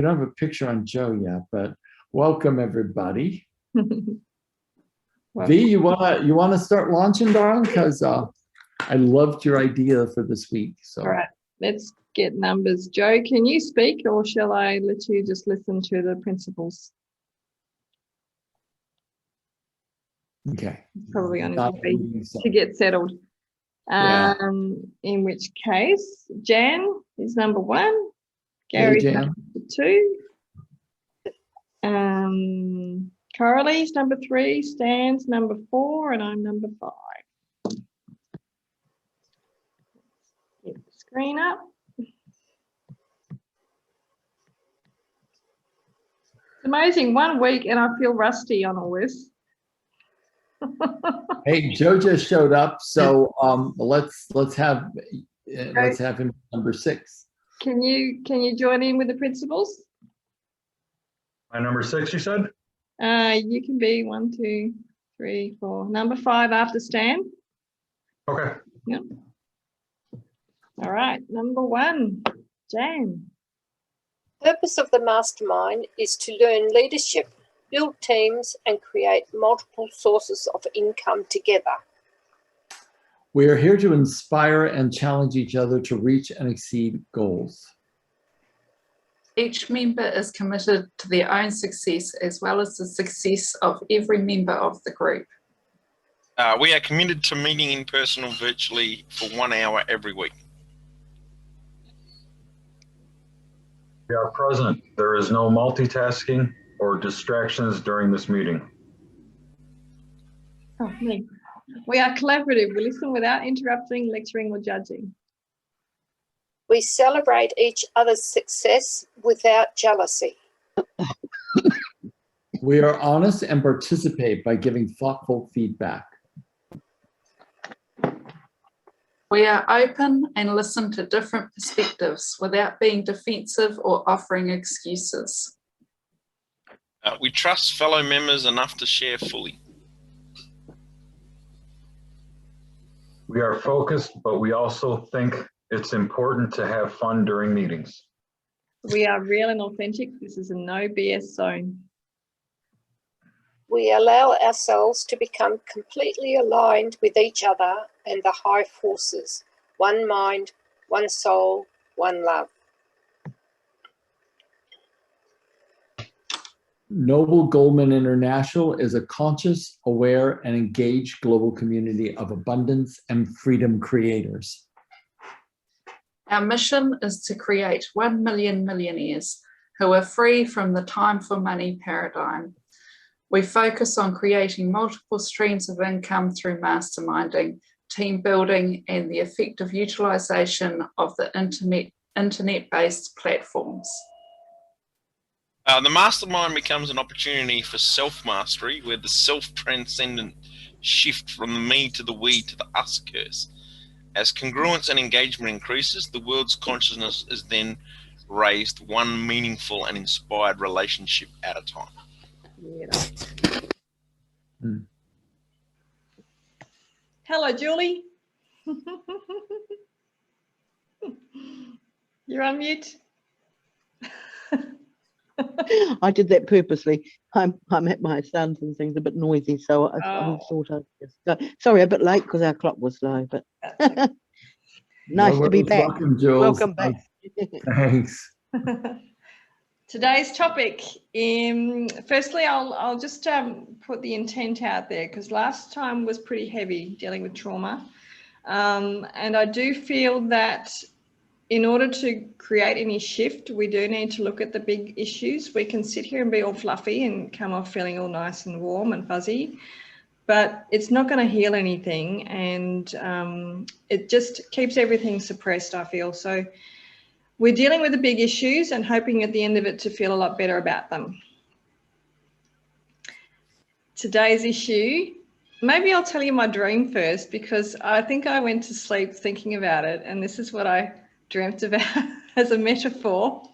We don't have a picture on Joe yet, but welcome everybody. V, you wanna start launching, darling? Because I loved your idea for this week. So all right, let's get numbers. Joe, can you speak, or shall I let you just listen to the principles? Okay. Probably on his feet to get settled. Yeah. In which case, Jan is number 1, Gary's number 2, Coralie's number 3, Stan's number 4, and I'm number 5. Get the screen up. It's amazing, 1 week and I feel rusty on all this. Hey, Joe just showed up, so let's have him number 6. Can you join in with the principles? My number 6, you said? You can be 1, 2, 3, 4. Number 5 after Stan. Okay. Yep. All right, number 1, Jan. Purpose of the mastermind is to learn leadership, build teams, and create multiple sources of income together. We are here to inspire and challenge each other to reach and exceed goals. Each member is committed to their own success as well as the success of every member of the group. We are committed to meeting in person or virtually for 1 hour every week. We are present. There is no multitasking or distractions during this meeting. Oh, me. We are collaborative. We listen without interrupting, lecturing, or judging. We celebrate each other's success without jealousy. We are honest and participate by giving thoughtful feedback. We are open and listen to different perspectives without being defensive or offering excuses. We trust fellow members enough to share fully. We are focused, but we also think it's important to have fun during meetings. We are real and authentic. This is a no BS zone. We allow ourselves to become completely aligned with each other and the high forces. One mind, one soul, one love. Noble Goldman International is a conscious, aware, and engaged global community of abundance and freedom creators. Our mission is to create 1 million millionaires who are free from the time for money paradigm. We focus on creating multiple streams of income through masterminding, team building, and the effective utilization of the internet-based platforms. The mastermind becomes an opportunity for self-mastery, where the self-transcendent shift from the me to the we to the us occurs. As congruence and engagement increases, the world's consciousness is then raised 1 meaningful and inspired relationship at a time. Yeah. Hello, Julie. You're on mute. I did that purposely. I'm at my son's and things a bit noisy, so I thought I'd just go. Sorry, a bit late because our clock was slow, but nice to be back. Welcome, Jules. Welcome back. Thanks. Today's topic. Firstly, I'll just put the intent out there, because last time was pretty heavy dealing with trauma, and I do feel that in order to create any shift, we do need to look at the big issues. We can sit here and be all fluffy and come off feeling all nice and warm and fuzzy, but it's not going to heal anything, and it just keeps everything suppressed, I feel. So we're dealing with the big issues and hoping at the end of it to feel a lot better about them. Today's issue, maybe I'll tell you my dream first, because I think I went to sleep thinking about it, and this is what I dreamt about as a metaphor.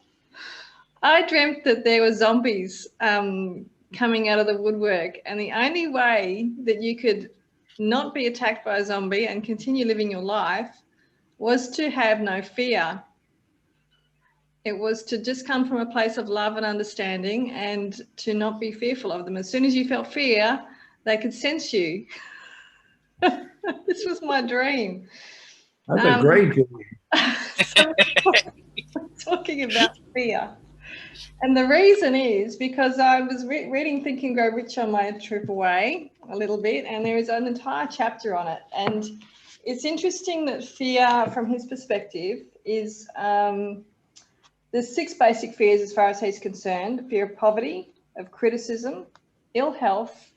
I dreamt that there were zombies coming out of the woodwork, and the only way that you could not be attacked by a zombie and continue living your life was to have no fear. It was to just come from a place of love and understanding and to not be fearful of them. As soon as you felt fear, they could sense you. This was my dream. That's a great dream. So talking about fear. And the reason is because I was reading Think and Grow Rich on my trip away a little bit, and there is an entire chapter on it. And it's interesting that fear, from his perspective, is there's 6 basic fears as far as he's concerned: fear of poverty, of criticism, ill health,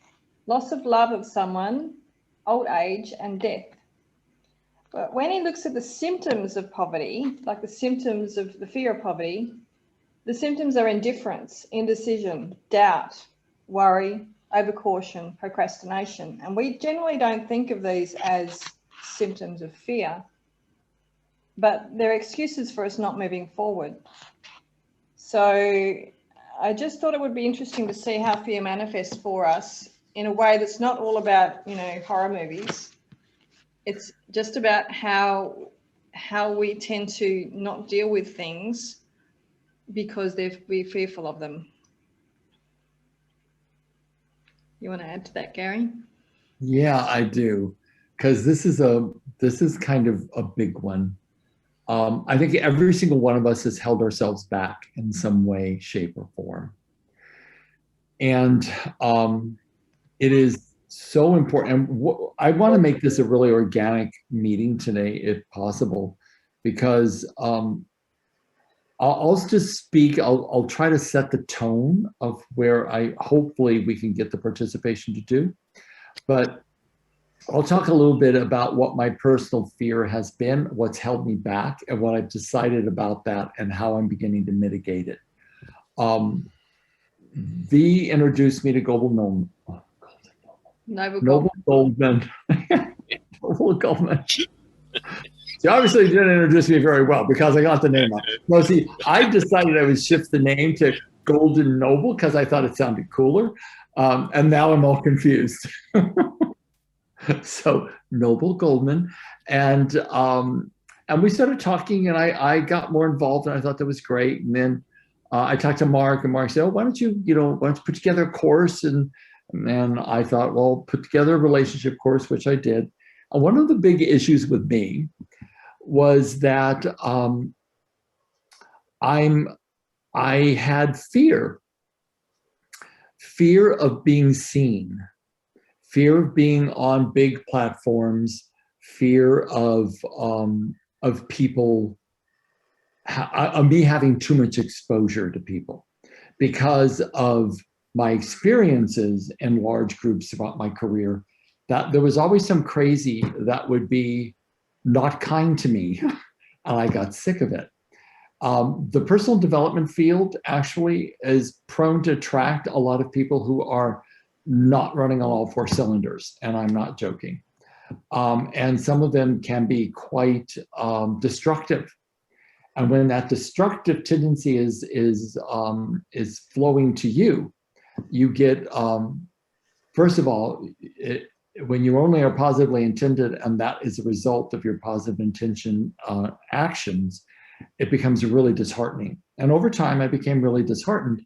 loss of love of someone, old age, and death. But when he looks at the symptoms of poverty, like the symptoms of the fear of poverty, the symptoms are indifference, indecision, doubt, worry, overcaution, procrastination. And we generally don't think of these as symptoms of fear, but they're excuses for us not moving forward. So I just thought it would be interesting to see how fear manifests for us in a way that's not all about, you know, horror movies. It's just about how we tend to not deal with things because we're fearful of them. You want to add to that, Gary? Yeah, I do, because this is kind of a big one. I think every single one of us has held ourselves back in some way, shape, or form. And it is so important. And I want to make this a really organic meeting today, if possible, because I'll just speak. I'll try to set the tone of where hopefully we can get the participation to do. But I'll talk a little bit about what my personal fear has been, what's held me back, and what I've decided about that, and how I'm beginning to mitigate it. V introduced me to Noble Goldman. Noble Goldman. She obviously didn't introduce me very well because I got the name up. No, see, I decided I would shift the name to Golden Noble because I thought it sounded cooler. And now I'm all confused. So Noble Goldman. And we started talking, and I got more involved, and I thought that was great. And then I talked to Mark, and Mark said, "Oh, why don't you put together a course?" And I thought, well, put together a relationship course, which I did. And one of the big issues with me was that I had fear of being seen, fear of being on big platforms, fear of people, me having too much exposure to people because of my experiences in large groups throughout my career, that there was always some crazy that would be not kind to me, and I got sick of it. The personal development field actually is prone to attract a lot of people who are not running on all 4 cylinders, and I'm not joking. And some of them can be quite destructive. And when that destructive tendency is flowing to you, you get, first of all, when you only are positively intended, and that is a result of your positive intention actions, it becomes really disheartening. And over time, I became really disheartened.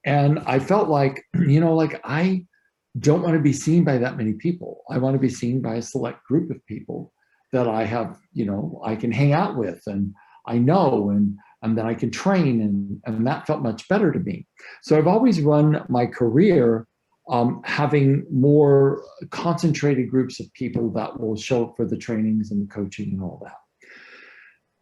And I felt like, I don't want to be seen by that many people. I want to be seen by a select group of people that I have, I can hang out with, and I know, and that I can train, and that felt much better to me. So I've always run my career having more concentrated groups of people that will show up for the trainings and the coaching and all that.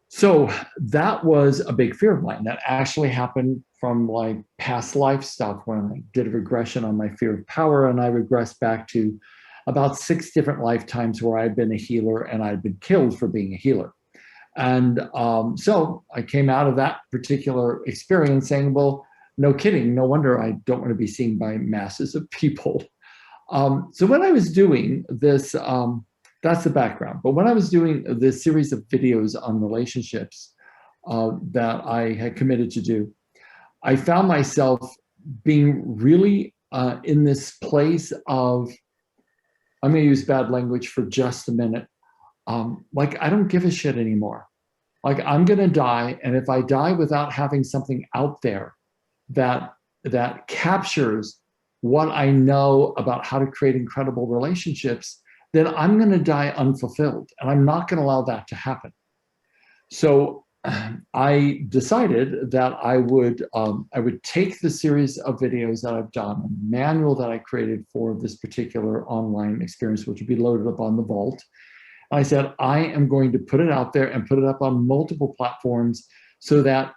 So that was a big fear of mine. That actually happened from like past life stuff when I did a regression on my fear of power, and I regressed back to about 6 different lifetimes where I'd been a healer and I'd been killed for being a healer. And so I came out of that particular experience saying, well, no kidding, no wonder I don't want to be seen by masses of people. So when I was doing this, that's the background. But when I was doing this series of videos on relationships that I had committed to do, I found myself being really in this place of, I'm going to use bad language for just a minute, like I don't give a shit anymore. Like, I'm going to die, and if I die without having something out there that captures what I know about how to create incredible relationships, then I'm going to die unfulfilled, and I'm not going to allow that to happen. So I decided that I would take the series of videos that I've done, a manual that I created for this particular online experience, which would be loaded up on the Vault. And I said, I am going to put it out there and put it up on multiple platforms so that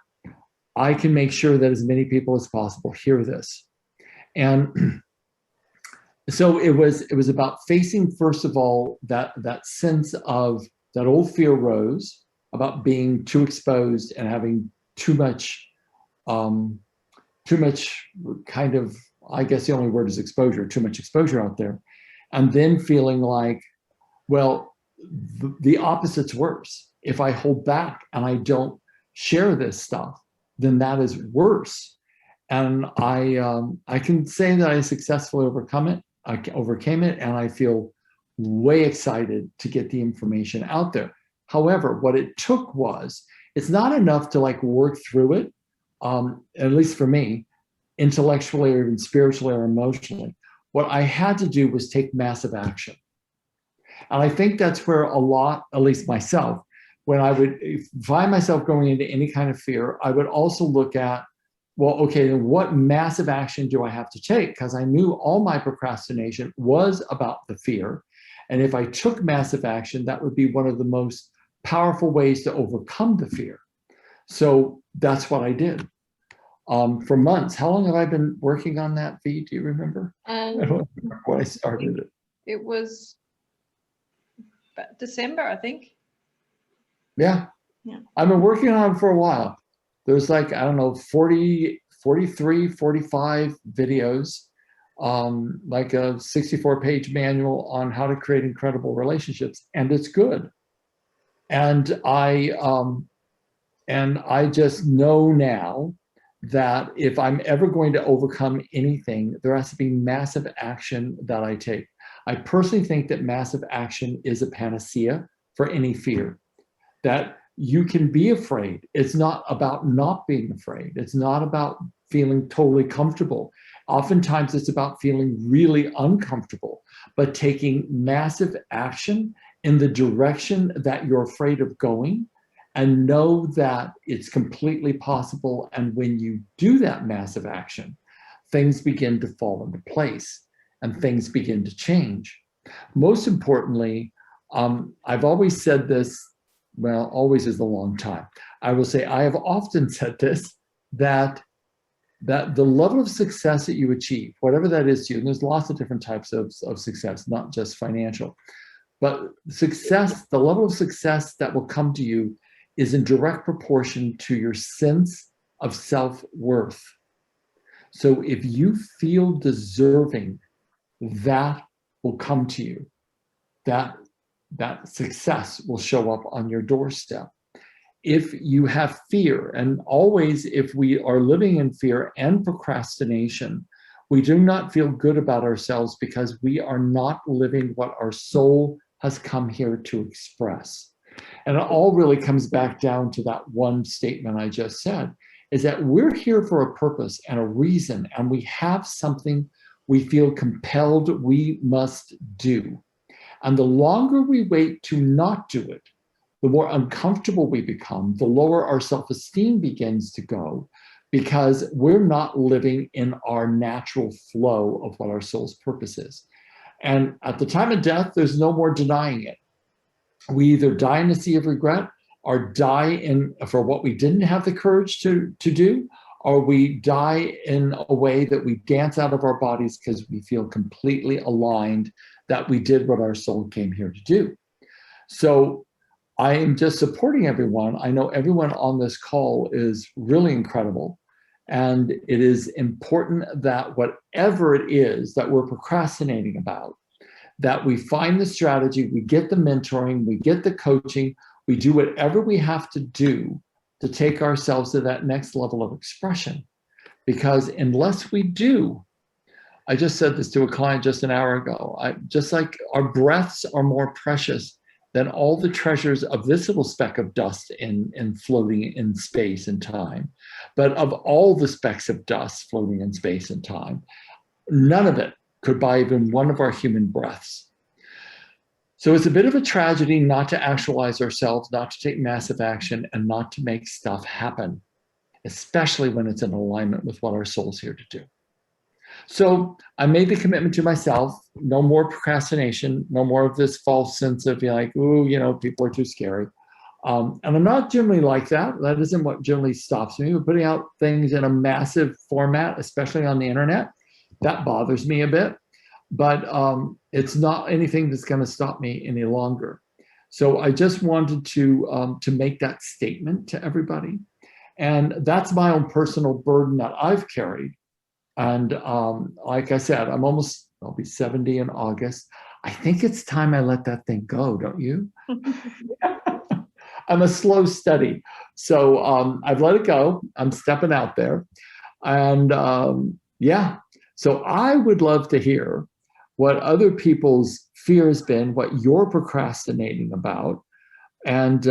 I can make sure that as many people as possible hear this. And so it was about facing, first of all, that sense of that old fear rose about being too exposed and having too much kind of, I guess the only word is exposure, too much exposure out there. And then feeling like, well, the opposite's worse. If I hold back and I don't share this stuff, then that is worse. And I can say that I successfully overcame it, and I feel way excited to get the information out there. However, what it took was, it's not enough to like work through it, at least for me, intellectually or even spiritually or emotionally. What I had to do was take massive action. And I think that's where a lot, at least myself, when I would find myself going into any kind of fear, I would also look at, well, okay, then what massive action do I have to take? Because I knew all my procrastination was about the fear. And if I took massive action, that would be one of the most powerful ways to overcome the fear. So that's what I did. For months. How long have I been working on that, V? Do you remember? I don't remember when I started it. It was December, I think. Yeah. Yeah. I've been working on it for a while. There's like, I don't know, 40, 43, 45 videos, like a 64-page manual on how to create incredible relationships, and it's good. And I just know now that if I'm ever going to overcome anything, there has to be massive action that I take. I personally think that massive action is a panacea for any fear. That you can be afraid. It's not about not being afraid. It's not about feeling totally comfortable. Oftentimes it's about feeling really uncomfortable, but taking massive action in the direction that you're afraid of going, and know that it's completely possible. And when you do that massive action, things begin to fall into place and things begin to change. Most importantly, I've always said this, well, always is a long time. I will say I have often said this, that the level of success that you achieve, whatever that is to you, and there's lots of different types of success, not just financial, but success, the level of success that will come to you is in direct proportion to your sense of self-worth. So if you feel deserving, that will come to you. That success will show up on your doorstep. If you have fear, and always if we are living in fear and procrastination, we do not feel good about ourselves because we are not living what our soul has come here to express. And it all really comes back down to that one statement I just said, is that we're here for a purpose and a reason, and we have something we feel compelled we must do. And the longer we wait to not do it, the more uncomfortable we become, the lower our self-esteem begins to go, because we're not living in our natural flow of what our soul's purpose is. And at the time of death, there's no more denying it. We either die in a sea of regret, or die for what we didn't have the courage to do, or we die in a way that we dance out of our bodies because we feel completely aligned that we did what our soul came here to do. So I am just supporting everyone. I know everyone on this call is really incredible. And it is important that whatever it is that we're procrastinating about, that we find the strategy, we get the mentoring, we get the coaching, we do whatever we have to do to take ourselves to that next level of expression. Because unless we do, I just said this to a client just an hour ago, just like our breaths are more precious than all the treasures of this little speck of dust in floating in space and time. But of all the specks of dust floating in space and time, none of it could buy even one of our human breaths. So it's a bit of a tragedy not to actualize ourselves, not to take massive action, and not to make stuff happen, especially when it's in alignment with what our soul's here to do. So I made the commitment to myself, no more procrastination, no more of this false sense of like, oh, you know, people are too scary. And I'm not generally like that. That isn't what generally stops me. We're putting out things in a massive format, especially on the internet. That bothers me a bit, but it's not anything that's going to stop me any longer. So I just wanted to make that statement to everybody. And that's my own personal burden that I've carried. And like I said, I'll be 70 in August. I think it's time I let that thing go, don't you? I'm a slow study. So I've let it go. I'm stepping out there. And yeah, so I would love to hear what other people's fear has been, what you're procrastinating about, and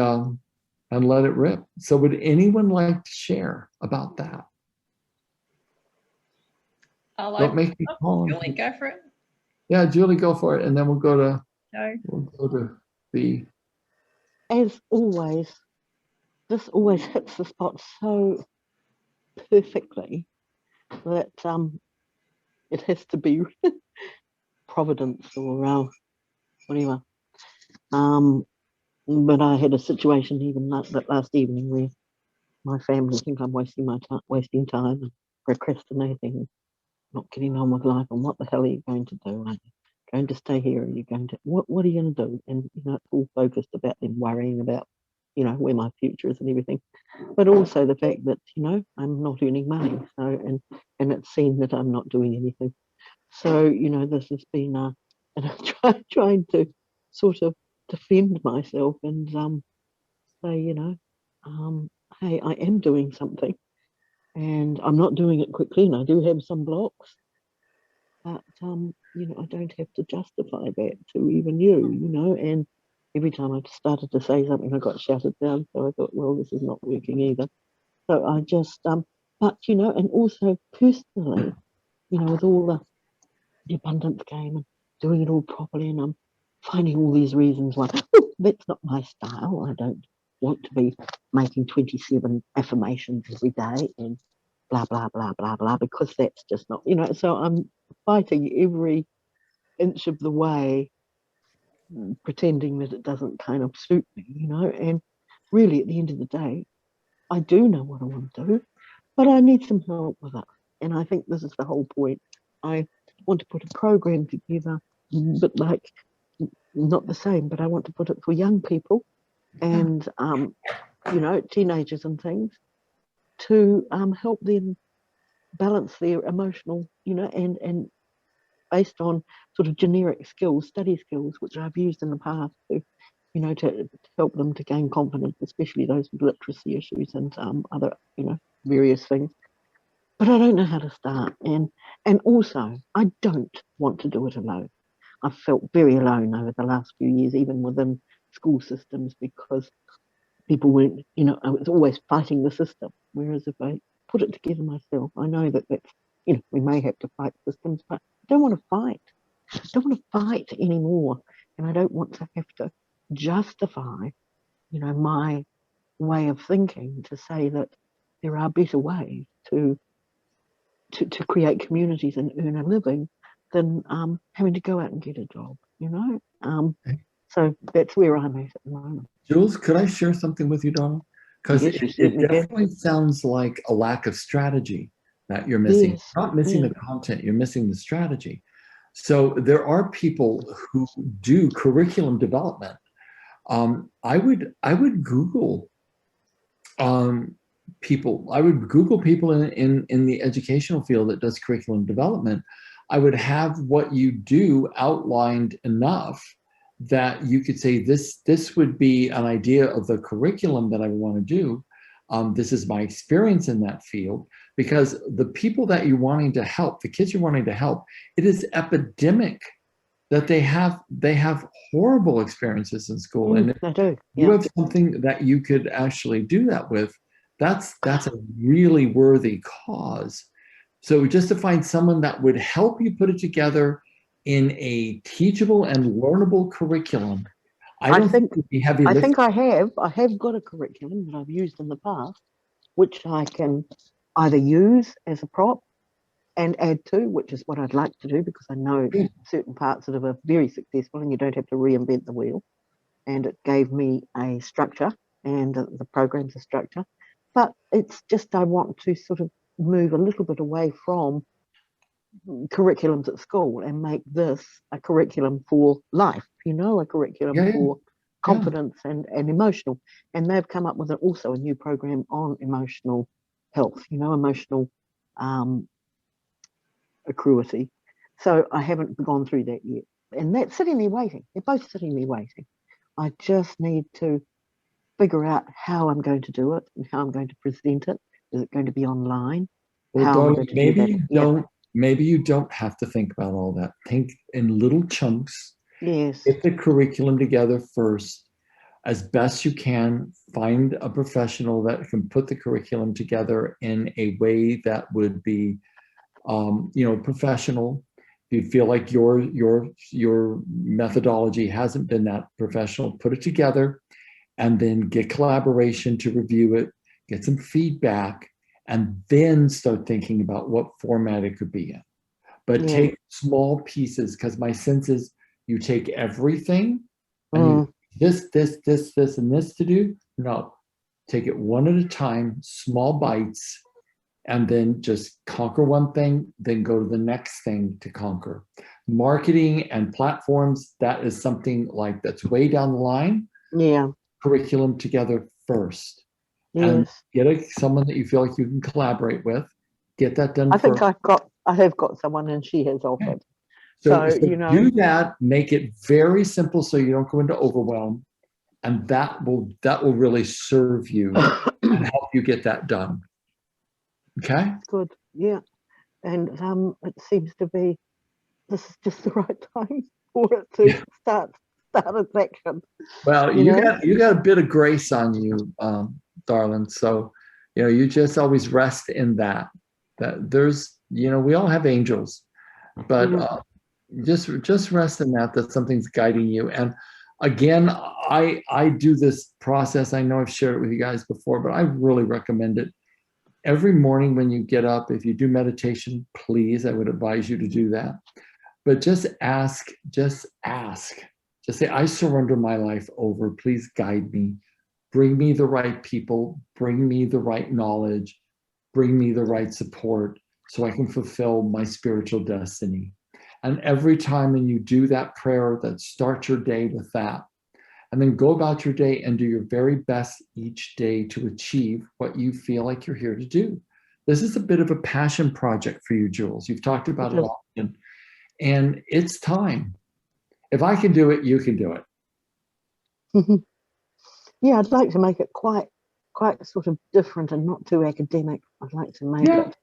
let it rip. So would anyone like to share about that? Don't make me call. Julie, go for it. Yeah, Julie, go for it, and then we'll go to the. As always, this always hits the spot so perfectly that it has to be Providence or whatever. But I had a situation even that last evening where my family think I'm wasting time and procrastinating, not getting on with life. And what the hell are you going to do? Are you going to stay here? Are you going to what are you going to do? And you know, it's all focused about them worrying about, you know, where my future is and everything. But also the fact that, you know, I'm not earning money. So and it's seen that I'm not doing anything. So, you know, this has been and I'm trying to sort of defend myself and say, you know, hey, I am doing something and I'm not doing it quickly, and I do have some blocks, but you know, I don't have to justify that to even you know, and every time I started to say something I got shouted down, so I thought, well, this is not working either. So I just but you know, and also personally, you know, with all the abundance game and doing it all properly, and I'm finding all these reasons why that's not my style. I don't want to be making 27 affirmations every day and blah blah blah blah blah, because that's just not, you know. So I'm fighting every inch of the way, pretending that it doesn't kind of suit me, you know. And really, at the end of the day, I do know what I want to do, but I need some help with it. And I think this is the whole point. I want to put a program together, but like not the same, but I want to put it for young people and you know, teenagers and things, to help them balance their emotional, you know, and based on sort of generic skills, study skills, which I've used in the past to, you know, to help them to gain confidence, especially those with literacy issues and other, you know, various things. But I don't know how to start, and also I don't want to do it alone. I've felt very alone over the last few years, even within school systems, because people weren't, you know, I was always fighting the system. Whereas if I put it together myself, I know that that's, you know, we may have to fight systems, but I don't want to fight. I don't want to fight anymore. And I don't want to have to justify, you know, my way of thinking to say that there are better ways to create communities and earn a living than having to go out and get a job, you know. So that's where I'm at the moment. Jules, could I share something with you, Donna? Because Yes, it definitely sounds like a lack of strategy that you're missing. Yes. You're not missing the content, you're missing the strategy. So there are people who do curriculum development. I would Google people. I would Google people in the educational field that does curriculum development. I would have what you do outlined enough that you could say this would be an idea of the curriculum that I want to do. This is my experience in that field, because the people that you're wanting to help, the kids you're wanting to help, it is epidemic that they have horrible experiences in school. And if I do. you Yeah. have something that you could actually do that with, that's a really worthy cause. So just to find someone that would help you put it together in a teachable and learnable curriculum. I don't think it would be heavy lifting. I think I have got a curriculum that I've used in the past, which I can either use as a prop and add to, which is what I'd like to do, because I know certain parts of it are very successful and you don't have to reinvent the wheel. And it gave me a structure, and the program's a structure. But it's just, I want to sort of move a little bit away from curriculums at school and make this a curriculum for life, a curriculum for confidence and emotional. And they've come up with also a new program on emotional health, emotional acuity. So I haven't gone through that yet. And that's sitting there waiting. They're both sitting there waiting. I just need to figure out how I'm going to do it and how I'm going to present it. Is it going to be online? Well, darling, maybe you don't have to think about all that. Think in little chunks. Yes. Get the curriculum together first. As best you can, find a professional that can put the curriculum together in a way that would be, professional. If you feel like your methodology hasn't been that professional, put it together and then get collaboration to review it, get some feedback, and then start thinking about what format it could be in. But take small pieces, because my sense is you take everything and you this, and this to do. No, take it one at a time, small bites, and then just conquer one thing, then go to the next thing to conquer. Marketing and platforms, that is something like that's way down the line. Yeah. Curriculum together first. Yes. And get someone that you feel like you can collaborate with. Get that done. I think I have got someone, and she has offered. So do that. Make it very simple so you don't go into overwhelm, and that will really serve you and help you get that done. Okay. Good. Yeah. And it seems to be this is just the right time for it to start its action. Well, you got a bit of grace on you, darling. So you just always rest in that there's we all have angels, but just rest in that something's guiding you. And again, I do this process. I know I've shared it with you guys before, but I really recommend it. Every morning when you get up, if you do meditation, please, I would advise you to do that. But just ask. Just say, I surrender my life over. Please guide me. Bring me the right people. Bring me the right knowledge. Bring me the right support so I can fulfill my spiritual destiny. And every time when you do that prayer, that start your day with that. And then go about your day and do your very best each day to achieve what you feel like you're here to do. This is a bit of a passion project for you, Jules. You've talked about it often. And it's time. If I can do it, you can do it. Yeah, I'd like to make it quite sort of different and not too academic. I'd like to make it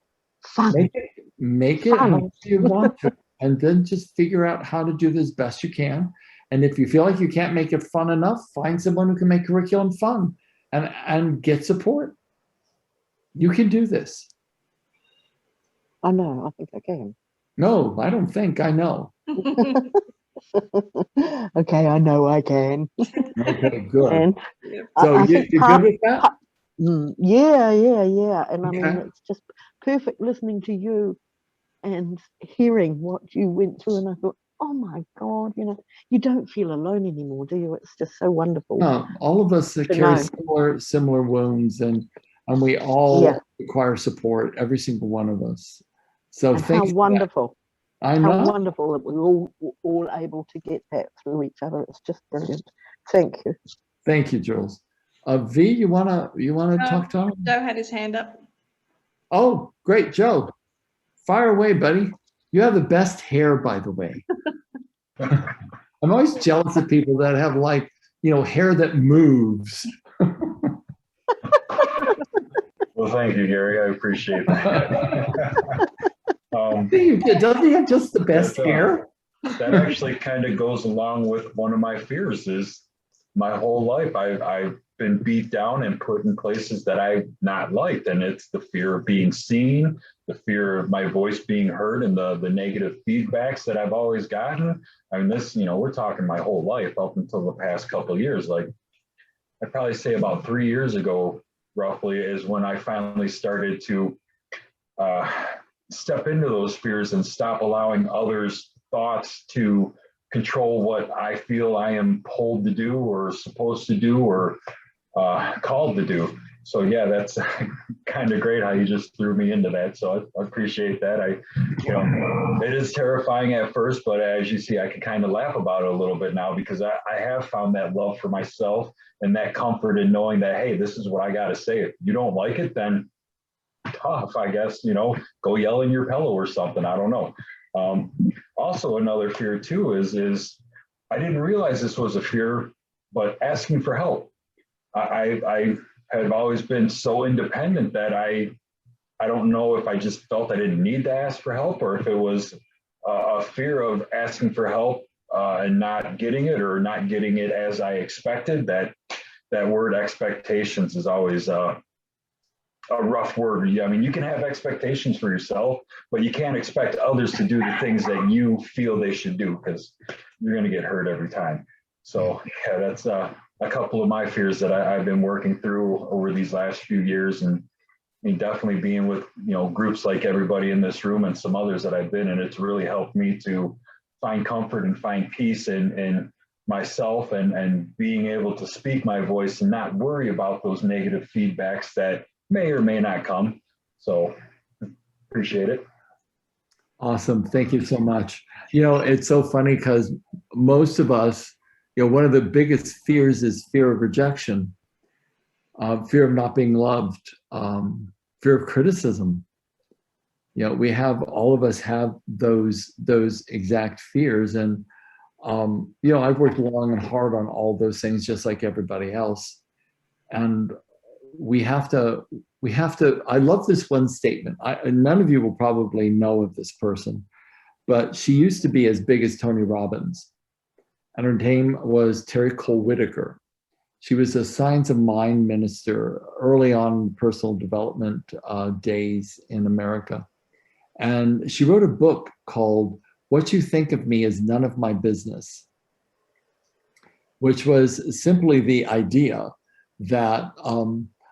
fun. Make it how you want to. And then just figure out how to do this best you can. And if you feel like you can't make it fun enough, find someone who can make curriculum fun and get support. You can do this. I know. I think I can. No, I don't think. I know. Okay, I know I can. Okay, good. And so you're good with that? Yeah. And I mean, it's just perfect listening to you and hearing what you went through. And I thought, oh my God, you don't feel alone anymore, do you? It's just so wonderful. No, all of us carry similar wounds, and we all require support, every single one of us. So how wonderful. I know. How wonderful that we're all able to get that through each other. It's just brilliant. Thank you. Thank you, Jules. V, you wanna talk to him? Joe had his hand up. Oh, great, Joe. Fire away, buddy. You have the best hair, by the way. I'm always jealous of people that have hair that moves. Well, thank you, Gary. I appreciate that. Doesn't he have just the best hair? that actually kind of goes along with one of my fears. Is my whole life I've been beat down and put in places that I've not liked, and it's the fear of being seen, the fear of my voice being heard, and the negative feedbacks that I've always gotten. I mean, this, we're talking my whole life up until the past couple of years. Like, I'd probably say about 3 years ago, roughly, is when I finally started to step into those fears and stop allowing others' thoughts to control what I feel I am pulled to do or supposed to do or called to do. So yeah, that's kind of great how you just threw me into that. So I appreciate that. It is terrifying at first, but as you see, I can kind of laugh about it a little bit now, because I have found that love for myself and that comfort in knowing that, hey, this is what I got to say. If you don't like it, then tough, I guess, go yell in your pillow or something. I don't know. Also, another fear too is I didn't realize this was a fear, but asking for help. I have always been so independent that I don't know if I just felt I didn't need to ask for help, or if it was a fear of asking for help and not getting it, or not getting it as I expected. That word expectations is always a rough word. I mean, you can have expectations for yourself, but you can't expect others to do the things that you feel they should do, because you're going to get hurt every time. So yeah, that's a couple of my fears that I've been working through over these last few years. And I mean, definitely being with, groups like everybody in this room and some others that I've been in, it's really helped me to find comfort and find peace in myself, and being able to speak my voice and not worry about those negative feedbacks that may or may not come. So appreciate it. Awesome. Thank you so much. It's so funny because most of us, one of the biggest fears is fear of rejection, fear of not being loved, fear of criticism. All of us have those exact fears. And, I've worked long and hard on all those things, just like everybody else. And we have to, I love this one statement. None of you will probably know of this person, but she used to be as big as Tony Robbins. And her name was Terry Cole Whitaker. She was a science of mind minister early on personal development days in America. And she wrote a book called What You Think of Me Is None of My Business, which was simply the idea that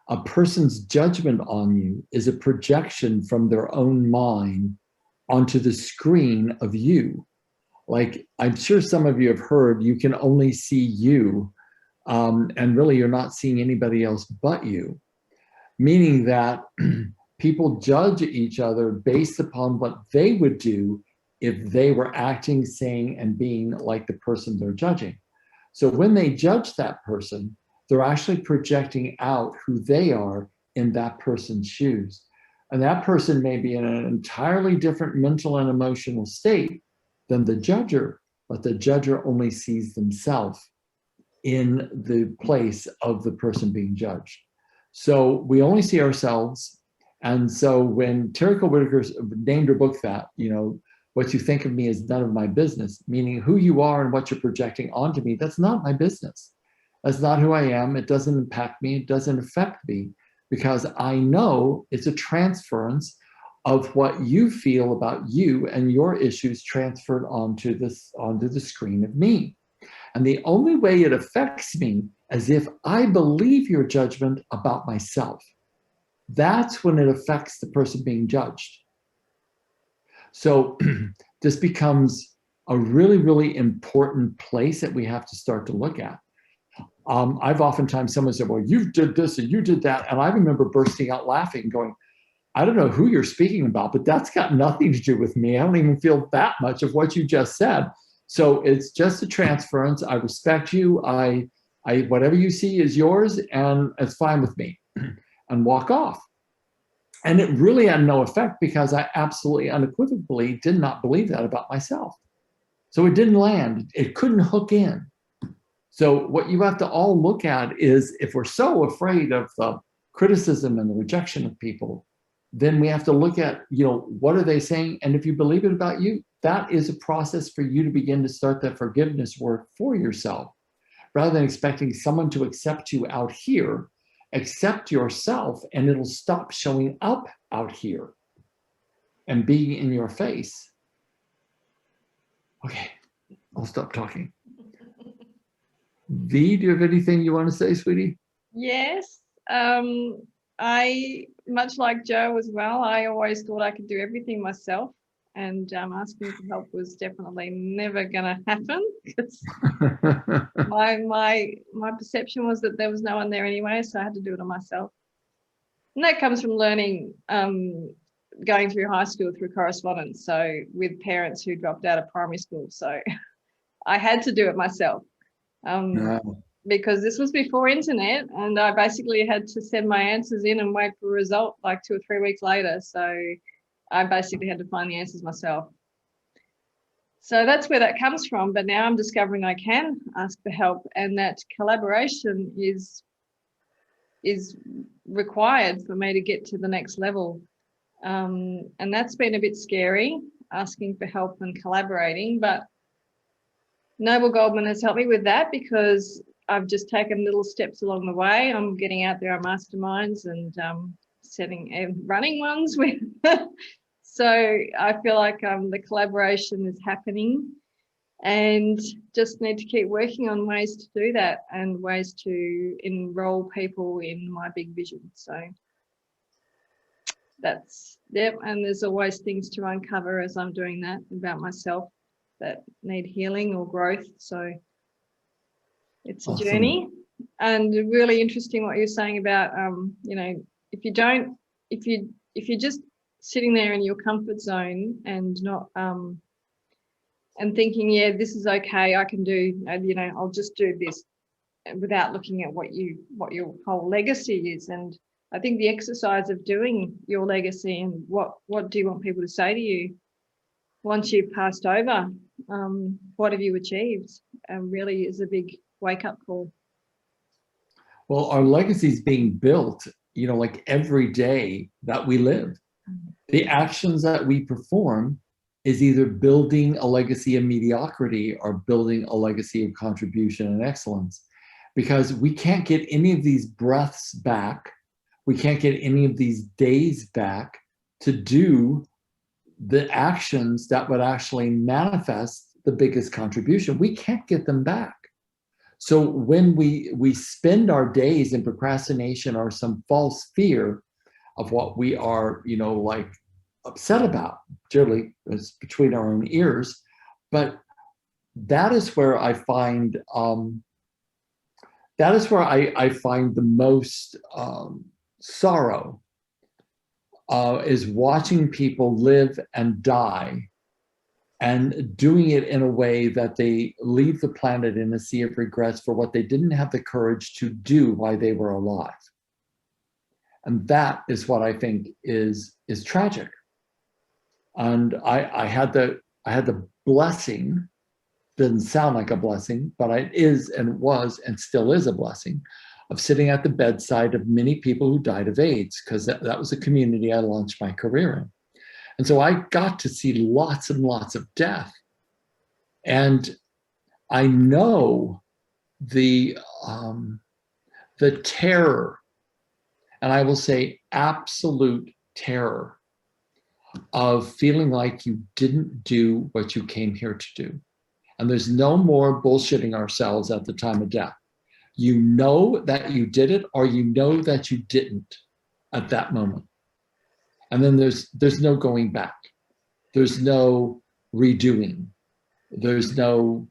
a person's judgment on you is a projection from their own mind onto the screen of you. Like, I'm sure some of you have heard, you can only see you, and really you're not seeing anybody else but you. Meaning that people judge each other based upon what they would do if they were acting, saying, and being like the person they're judging. So when they judge that person, they're actually projecting out who they are in that person's shoes. And that person may be in an entirely different mental and emotional state than the judger, but the judger only sees themselves in the place of the person being judged. So we only see ourselves. And so when Terry Cole Whitaker named her book that, What You Think of Me Is None of My Business, meaning who you are and what you're projecting onto me, that's not my business. That's not who I am. It doesn't impact me. It doesn't affect me, because I know it's a transference of what you feel about you and your issues transferred onto the screen of me. And the only way it affects me is if I believe your judgment about myself. That's when it affects the person being judged. So this becomes a really, really important place that we have to start to look at. I've oftentimes, someone said, well, you did this and you did that. And I remember bursting out laughing, going, I don't know who you're speaking about, but that's got nothing to do with me. I don't even feel that much of what you just said. So it's just a transference. I respect you. I whatever you see is yours, and it's fine with me, and walk off. And it really had no effect, because I absolutely unequivocally did not believe that about myself. So it didn't land. It couldn't hook in. So what you have to all look at is, if we're so afraid of the criticism and the rejection of people, then we have to look at, what are they saying? And if you believe it about you, that is a process for you to begin to start that forgiveness work for yourself. Rather than expecting someone to accept you out here, accept yourself and it'll stop showing up out here and being in your face. Okay, I'll stop talking. V, do you have anything you want to say, sweetie? Yes. I, much like Joe as well, I always thought I could do everything myself, and asking for help was definitely never going to happen, because my perception was that there was no one there anyway, so I had to do it on myself. And that comes from learning, going through high school through correspondence, so with parents who dropped out of primary school. So I had to do it myself. Because this was before internet, and I basically had to send my answers in and wait for a result like 2 or 3 weeks later. So I basically had to find the answers myself. So that's where that comes from. But now I'm discovering I can ask for help, and that collaboration is required for me to get to the next level. And that's been a bit scary, asking for help and collaborating. But Noble Goldman has helped me with that, because I've just taken little steps along the way. I'm getting out there on masterminds and setting and running ones with. So I feel like the collaboration is happening, and just need to keep working on ways to do that and ways to enroll people in my big vision. So that's, yep. And there's always things to uncover as I'm doing that about myself that need healing or growth. So it's a journey. And really interesting what you're saying about, if you're just sitting there in your comfort zone and not, and thinking, yeah, this is okay, I can do, I'll just do this, without looking at what your whole legacy is. And I think the exercise of doing your legacy and what do you want people to say to you once you've passed over, what have you achieved, really is a big wake-up call. Well, our legacy is being built, like every day that we live. The actions that we perform is either building a legacy of mediocrity or building a legacy of contribution and excellence, because we can't get any of these breaths back. We can't get any of these days back to do the actions that would actually manifest the biggest contribution. We can't get them back. So when we spend our days in procrastination or some false fear of what we are, like upset about, generally it's between our own ears, but that is where I find I find the most sorrow, is watching people live and die, and doing it in a way that they leave the planet in a sea of regrets for what they didn't have the courage to do while they were alive. And that is what I think is tragic. And I had the blessing, doesn't sound like a blessing, but it is and was and still is a blessing, of sitting at the bedside of many people who died of AIDS, because that was a community I launched my career in. And so I got to see lots and lots of death. And I know the terror, and I will say absolute terror, of feeling like you didn't do what you came here to do. And there's no more bullshitting ourselves at the time of death. You know that you did it, or you know that you didn't at that moment. And then there's no going back. There's no redoing. There's no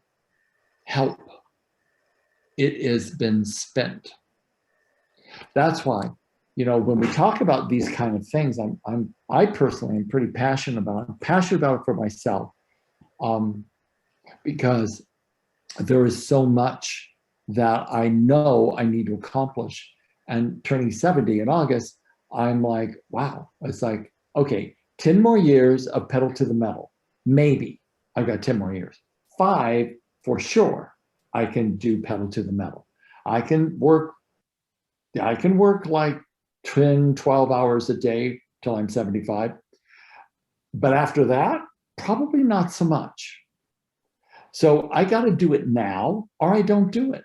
help. It has been spent. That's why, when we talk about these kind of things, I personally am pretty passionate about it. I'm passionate about it for myself, because there is so much that I know I need to accomplish. And turning 70 in August, I'm like, wow, it's like, okay, 10 more years of pedal to the metal. Maybe I've got 10 more years. 5 for sure, I can do pedal to the metal. I can work like 10, 12 hours a day till I'm 75. But after that, probably not so much. So I got to do it now or I don't do it.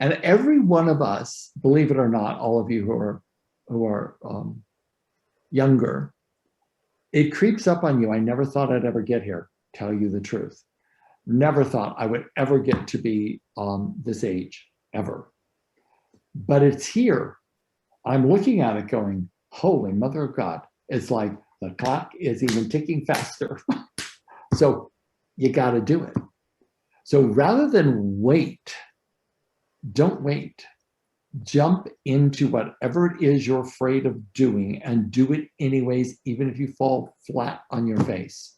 And every one of us, believe it or not, all of you who are younger, it creeps up on you. I never thought I'd ever get here, tell you the truth. Never thought I would ever get to be this age, ever. But it's here. I'm looking at it going, holy mother of God. It's like the clock is even ticking faster. So you got to do it. So rather than wait, don't wait. Jump into whatever it is you're afraid of doing and do it anyways, even if you fall flat on your face.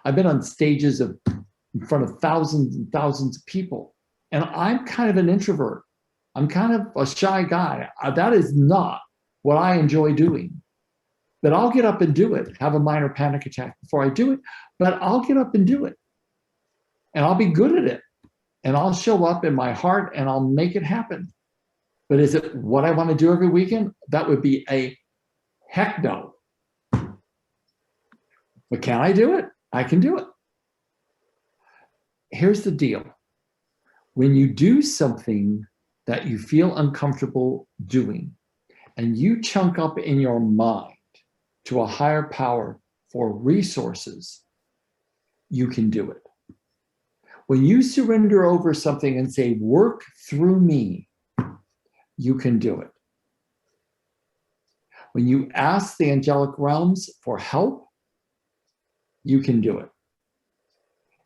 I've been on stages in front of thousands and thousands of people, and I'm kind of an introvert. I'm kind of a shy guy. That is not what I enjoy doing. But I'll get up and do it, have a minor panic attack before I do it, but I'll get up and do it. And I'll be good at it. And I'll show up in my heart and I'll make it happen. But is it what I want to do every weekend? That would be a heck no. But can I do it? I can do it. Here's the deal. When you do something that you feel uncomfortable doing, and you chunk up in your mind to a higher power for resources, you can do it. When you surrender over something and say, work through me, you can do it. When you ask the angelic realms for help, you can do it.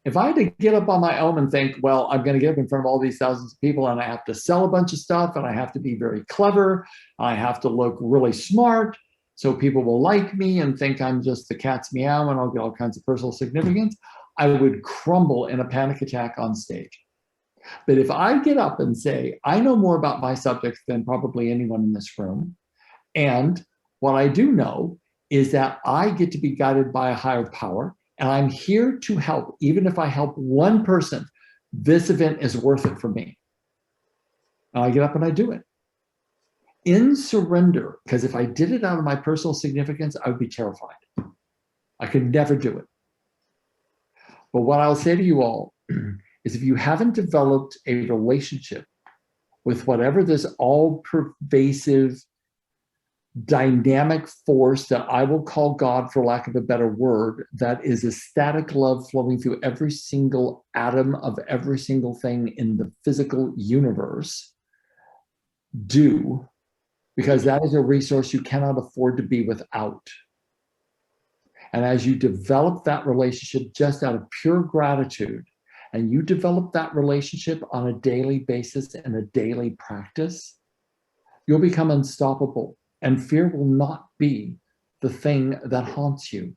If I had to get up on my own and think, well, I'm going to get up in front of all these thousands of people and I have to sell a bunch of stuff and I have to be very clever, I have to look really smart so people will like me and think I'm just the cat's meow and I'll get all kinds of personal significance, I would crumble in a panic attack on stage. But if I get up and say, I know more about my subject than probably anyone in this room, and what I do know is that I get to be guided by a higher power, and I'm here to help. Even if I help one person, this event is worth it for me. And I get up and I do it. In surrender, because if I did it out of my personal significance, I would be terrified. I could never do it. But what I'll say to you all is if you haven't developed a relationship with whatever this all-pervasive dynamic force that I will call God, for lack of a better word, that is ecstatic love flowing through every single atom of every single thing in the physical universe, do, because that is a resource you cannot afford to be without. And as you develop that relationship just out of pure gratitude, and you develop that relationship on a daily basis and a daily practice, you'll become unstoppable. And fear will not be the thing that haunts you.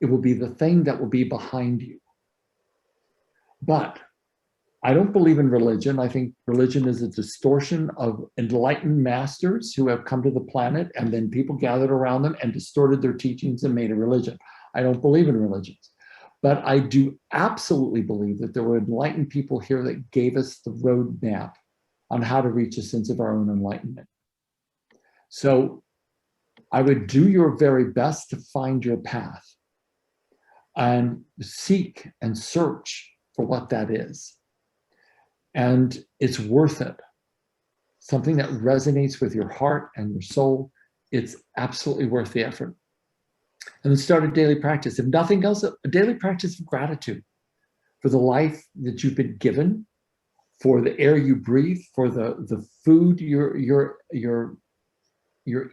It will be the thing that will be behind you. But I don't believe in religion. I think religion is a distortion of enlightened masters who have come to the planet, and then people gathered around them and distorted their teachings and made a religion. I don't believe in religions. But I do absolutely believe that there were enlightened people here that gave us the roadmap on how to reach a sense of our own enlightenment. So I would do your very best to find your path and seek and search for what that is. And it's worth it. Something that resonates with your heart and your soul, it's absolutely worth the effort. And then start a daily practice. If nothing else, a daily practice of gratitude for the life that you've been given, for the air you breathe, for the food you're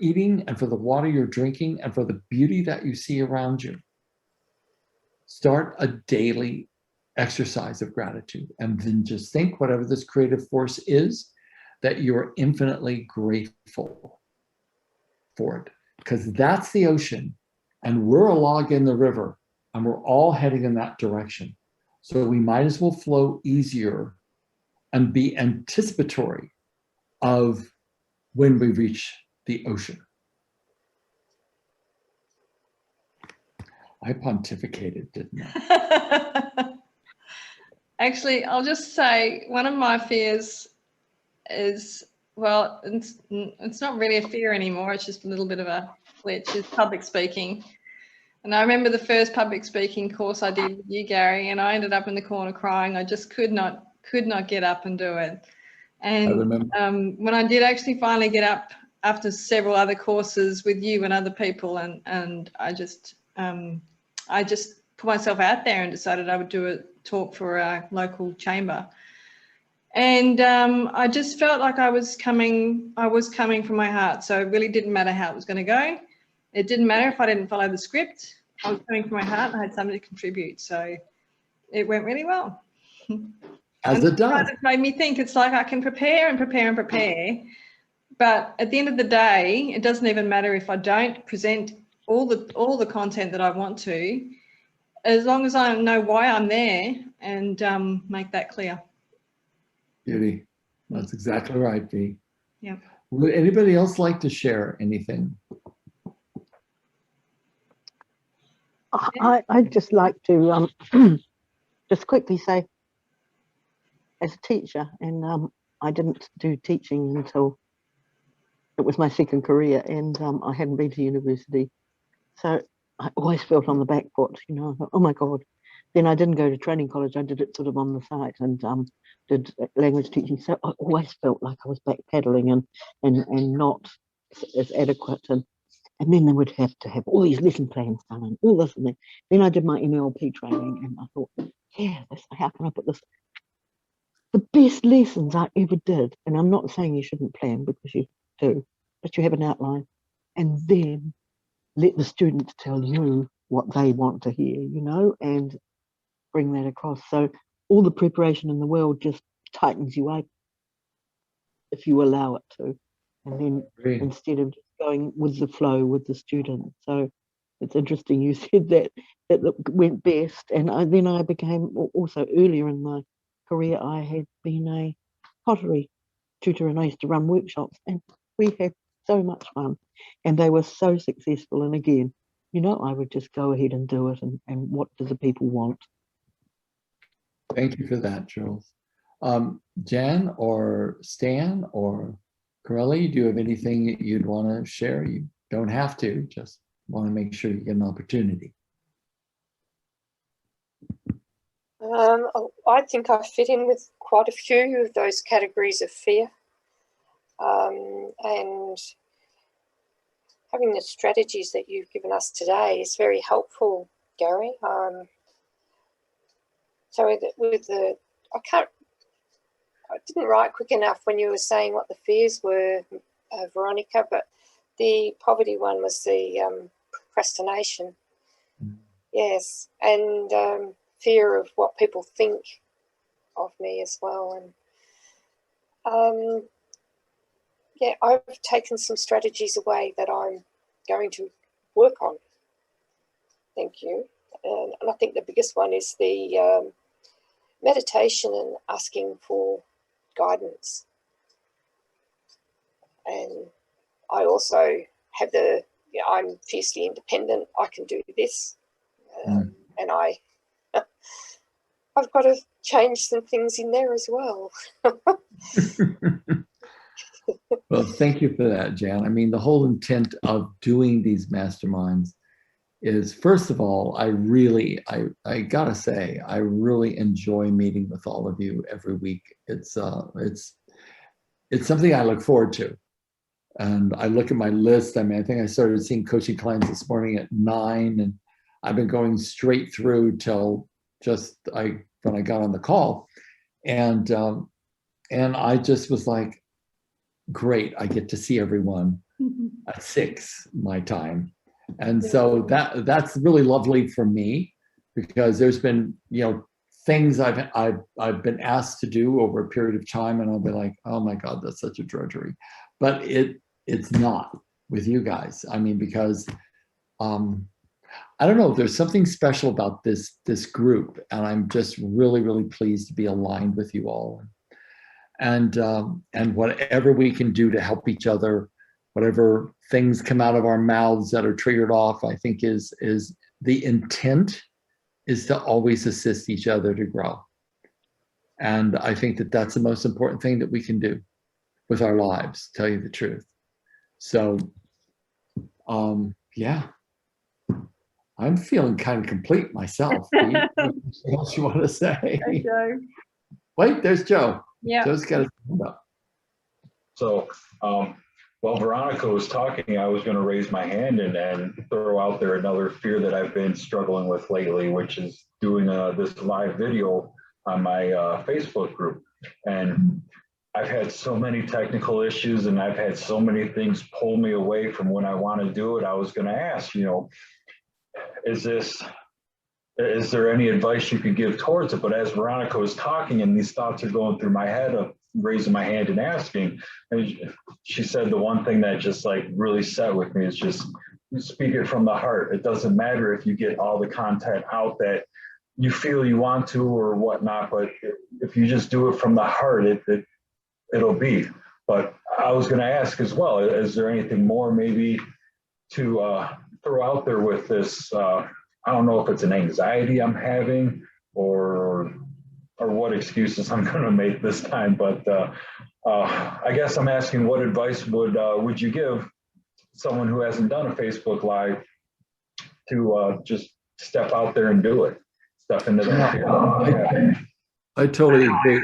eating, and for the water you're drinking, and for the beauty that you see around you. Start a daily exercise of gratitude, and then just think, whatever this creative force is, that you're infinitely grateful for it, because that's the ocean, and we're a log in the river, and we're all heading in that direction. So we might as well flow easier and be anticipatory of when we reach the ocean. I pontificated, didn't I? Actually, I'll just say one of my fears is well, it's not really a fear anymore. It's just a little bit of a glitch. It's public speaking. And I remember the first public speaking course I did with you, Gary, and I ended up in the corner crying. I just could not get up and do it. And I remember. when I did actually finally get up after several other courses with you and other people, and I just put myself out there and decided I would do a talk for our local chamber. And I just felt like I was coming from my heart. So it really didn't matter how it was going to go. It didn't matter if I didn't follow the script. I was coming from my heart and I had something to contribute. So it went really well. As it does. It made me think it's like I can prepare and prepare and prepare. But at the end of the day, it doesn't even matter if I don't present all the content that I want to, as long as I know why I'm there and make that clear. Beauty. That's exactly right, Dee. Yeah. Would anybody else like to share anything? I'd just like to just quickly say, as a teacher, and I didn't do teaching until it was my second career, and I hadn't been to university, so I always felt on the back foot, you know. I thought, oh my God. Then I didn't go to training college. I did it sort of on the side and did language teaching. So I always felt like I was backpedaling and not as adequate. And then they would have to have all these lesson plans done and all this and that. Then I did my NLP training and I thought, yeah, how can I put this? The best lessons I ever did, and I'm not saying you shouldn't plan because you do, but you have an outline and then let the students tell you what they want to hear, you know, and bring that across. So all the preparation in the world just tightens you up if you allow it to. And then instead of just going with the flow with the student. So it's interesting you said that went best. And then I became also earlier in my career, I had been a pottery tutor and I used to run workshops and we had so much fun and they were so successful. And again, you know, I would just go ahead and do it and what do the people want? Thank you for that, Jules. Jan or Stan or Corelli, do you have anything that you'd want to share? You don't have to, just want to make sure you get an opportunity. I think I fit in with quite a few of those categories of fear. And having the strategies that you've given us today is very helpful, Gary. So I didn't write quick enough when you were saying what the fears were, Veronica, but the poverty one was the procrastination. Yes, and fear of what people think of me as well. And yeah, I've taken some strategies away that I'm going to work on. Thank you. And I think the biggest one is the meditation and asking for guidance. And I also have I'm fiercely independent. I can do this. And I've got to change some things in there as well. Well, thank you for that, Jan. I mean, the whole intent of doing these masterminds is, first of all, I gotta say, I really enjoy meeting with all of you every week. It's something I look forward to. And I look at my list. I mean, I think I started seeing coaching clients this morning at 9, and I've been going straight through till when I got on the call. And I just was like, great, I get to see everyone at 6 my time. And so that's really lovely for me, because there's been, you know, things I've been asked to do over a period of time, and I'll be like, oh my God, that's such a drudgery. But it's not with you guys. I mean, because I don't know, there's something special about this group, and I'm just really, really pleased to be aligned with you all. And whatever we can do to help each other, whatever things come out of our mouths that are triggered off, I think is the intent is to always assist each other to grow. And I think that that's the most important thing that we can do. with our lives, tell you the truth. So, yeah, I'm feeling kind of complete myself. What else you want to say? Hey, Joe. Wait, there's Joe. Yeah. Joe's got his hand up. So, while Veronica was talking, I was going to raise my hand and throw out there another fear that I've been struggling with lately, which is doing this live video on my Facebook group. And I've had so many technical issues and I've had so many things pull me away from when I want to do it. I was going to ask, you know, is there any advice you could give towards it? But as Veronica was talking and these thoughts are going through my head of raising my hand and asking, and she said the one thing that just like really set with me is just speak it from the heart. It doesn't matter if you get all the content out that you feel you want to or whatnot, but if you just do it from the heart, it'll be. But I was going to ask as well, is there anything more maybe to throw out there with this? I don't know if it's an anxiety I'm having or what excuses I'm going to make this time, but I guess I'm asking, what advice would you give someone who hasn't done a Facebook Live to just step out there and do it? Step into that. I totally agree.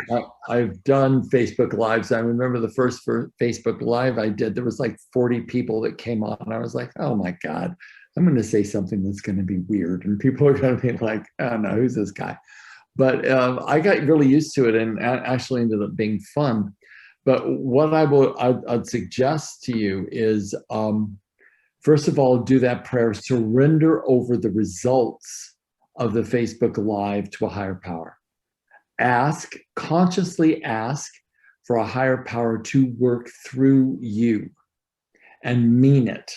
I've done Facebook Lives. I remember the first Facebook Live I did, there was like 40 people that came on. And I was like, oh my God, I'm going to say something that's going to be weird. And people are going to be like, I don't know, who's this guy? But I got really used to it and actually ended up being fun. But what I'd suggest to you is, first of all, do that prayer, surrender over the results of the Facebook Live to a higher power. Consciously ask for a higher power to work through you and mean it.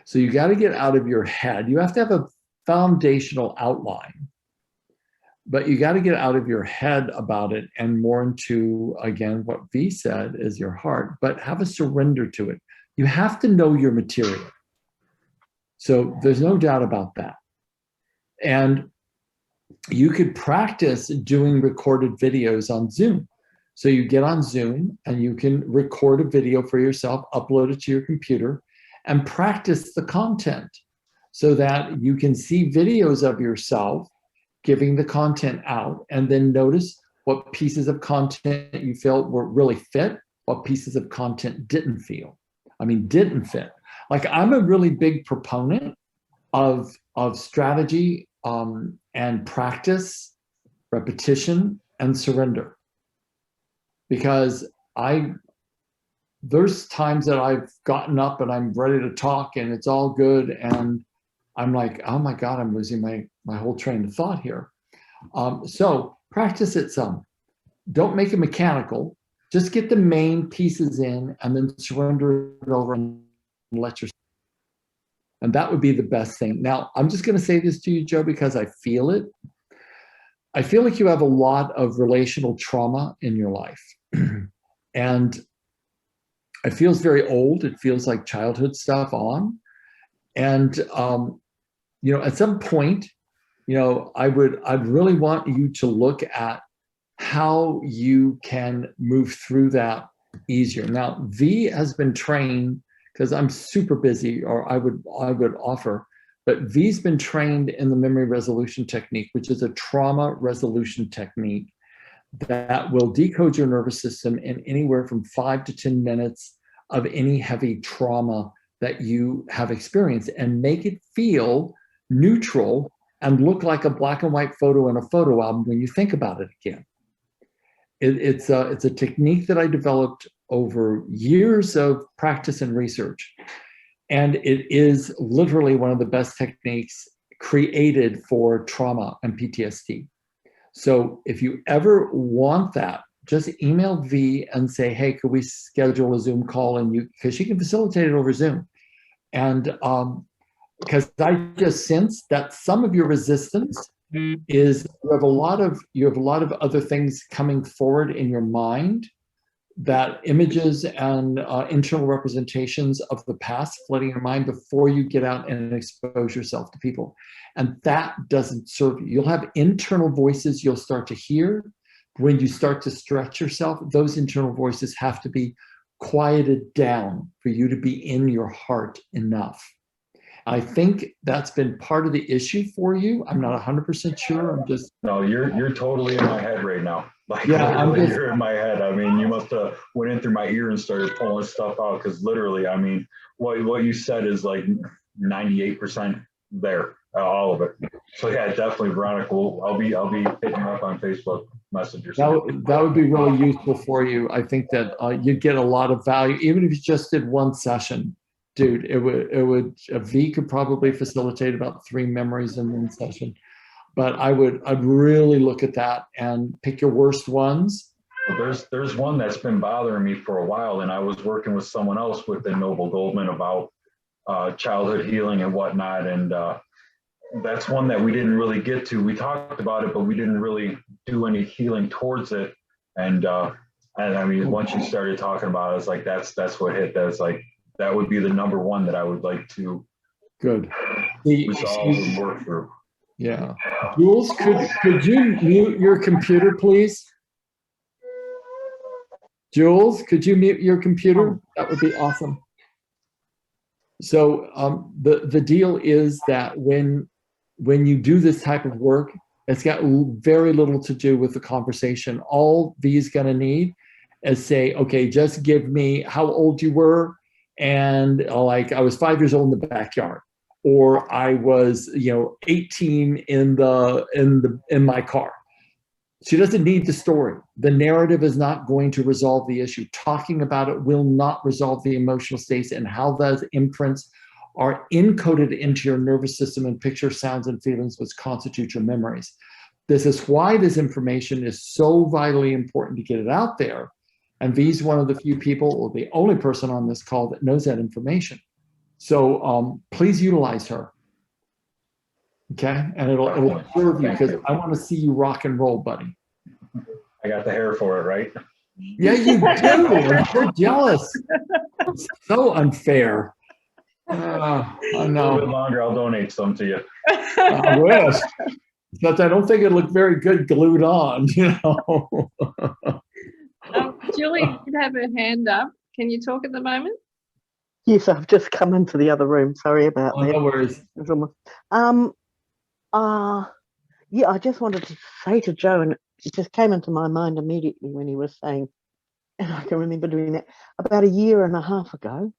So you got to get out of your head. You have to have a foundational outline, but you got to get out of your head about it and more into, again, what V said is your heart, but have a surrender to it. You have to know your material. So there's no doubt about that. And you could practice doing recorded videos on Zoom. So you get on Zoom and you can record a video for yourself, upload it to your computer, and practice the content so that you can see videos of yourself giving the content out, and then notice what pieces of content you felt were really fit, what pieces of content didn't fit. Like, I'm a really big proponent of strategy and practice, repetition, and surrender. Because there's times that I've gotten up and I'm ready to talk and it's all good, and I'm like, oh my God, I'm losing my whole train of thought here. So practice it some. Don't make it mechanical. Just get the main pieces in and then surrender it over and let yourself. And that would be the best thing. Now, I'm just going to say this to you, Joe, because I feel it. I feel like you have a lot of relational trauma in your life. And it feels very old. It feels like childhood stuff on. And, at some point, I'd really want you to look at how you can move through that easier. Now, V has been trained, because I'm super busy, or I would offer, but V's been trained in the memory resolution technique, which is a trauma resolution technique that will decode your nervous system in anywhere from 5 to 10 minutes of any heavy trauma that you have experienced, and make it feel neutral and look like a black and white photo in a photo album when you think about it again. It's a technique that I developed over years of practice and research. And it is literally one of the best techniques created for trauma and PTSD. So if you ever want that, just email V and say, hey, could we schedule a Zoom call? And because she can facilitate it over Zoom. And because I just sense that some of your resistance is you have a lot of other things coming forward in your mind, that images and internal representations of the past flooding your mind before you get out and expose yourself to people. And that doesn't serve you. You'll have internal voices you'll start to hear when you start to stretch yourself, those internal voices have to be quieted down for you to be in your heart enough. I think that's been part of the issue for you. I'm not 100% sure. I'm just... No, you're totally in my head right now. Like, yeah, you're in my head. I mean, you must have went in through my ear and started pulling stuff out, because literally, I mean, what you said is like 98% there, all of it. So yeah, definitely, Veronica. I'll be hitting up on Facebook Messenger. That would be really useful for you. I think that you'd get a lot of value, even if you just did one session. Dude, a V could probably facilitate about 3 memories in one session. But I'd really look at that and pick your worst ones. Well, there's one that's been bothering me for a while, and I was working with someone else within Noble Goldman about childhood healing and whatnot, and that's one that we didn't really get to. We talked about it, but we didn't really do any healing towards it. And I mean, once you started talking about it, it's like that's what hit. That's like, that would be the number one that I would like to resolve and work through. Yeah. Jules, could you mute your computer, please? Jules, could you mute your computer? That would be awesome. So the deal is that when you do this type of work, it's got very little to do with the conversation. All V's gonna need is say, okay, just give me how old you were, and like I was 5 years old in the backyard, or I was 18 in my car. She doesn't need the story. The narrative is not going to resolve the issue. Talking about it will not resolve the emotional states and how those imprints are encoded into your nervous system and picture, sounds, and feelings which constitute your memories. This is why this information is so vitally important to get it out there. And V's one of the few people, or the only person on this call, that knows that information. So please utilize her. Okay, and it'll serve you, because I want to see you rock and roll, buddy. I got the hair for it, right? Yeah, you do. I'm so jealous. It's so unfair. I know. A little bit longer, I'll donate some to you. I wish, but I don't think it looked very good glued on. Julie did have her hand up. Can you talk at the moment? Yes, I've just come into the other room. Sorry about that. No worries. Yeah, I just wanted to say to Joe, and it just came into my mind immediately when he was saying, and I can remember doing that about 1.5 years ago.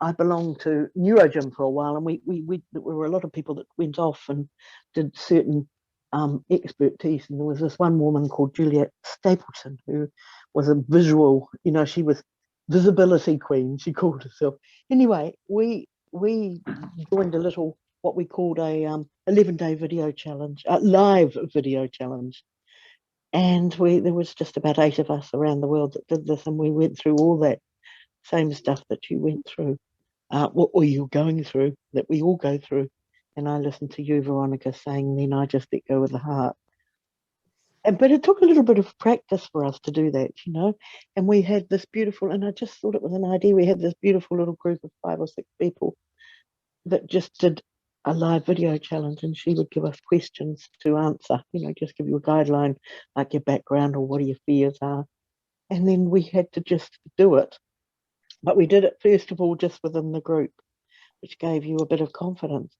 I belonged to Neurogym for a while, and there were a lot of people that went off and did certain expertise, and there was this one woman called Juliet Stapleton who was a visual, she was visibility queen, she called herself. Anyway, we joined a little, what we called a 11-day video challenge, live video challenge, and there was just about 8 of us around the world that did this, and we went through all that same stuff that you went through, or you're going through, that we all go through. And I listened to you, Veronica, saying, then I just let go with the heart. But it took a little bit of practice for us to do that, and we had this beautiful, and I just thought it was an idea, we had this beautiful little group of 5 or 6 people that just did a live video challenge, and she would give us questions to answer, just give you a guideline, like your background or what your fears are. And then we had to just do it. But we did it, first of all, just within the group, which gave you a bit of confidence.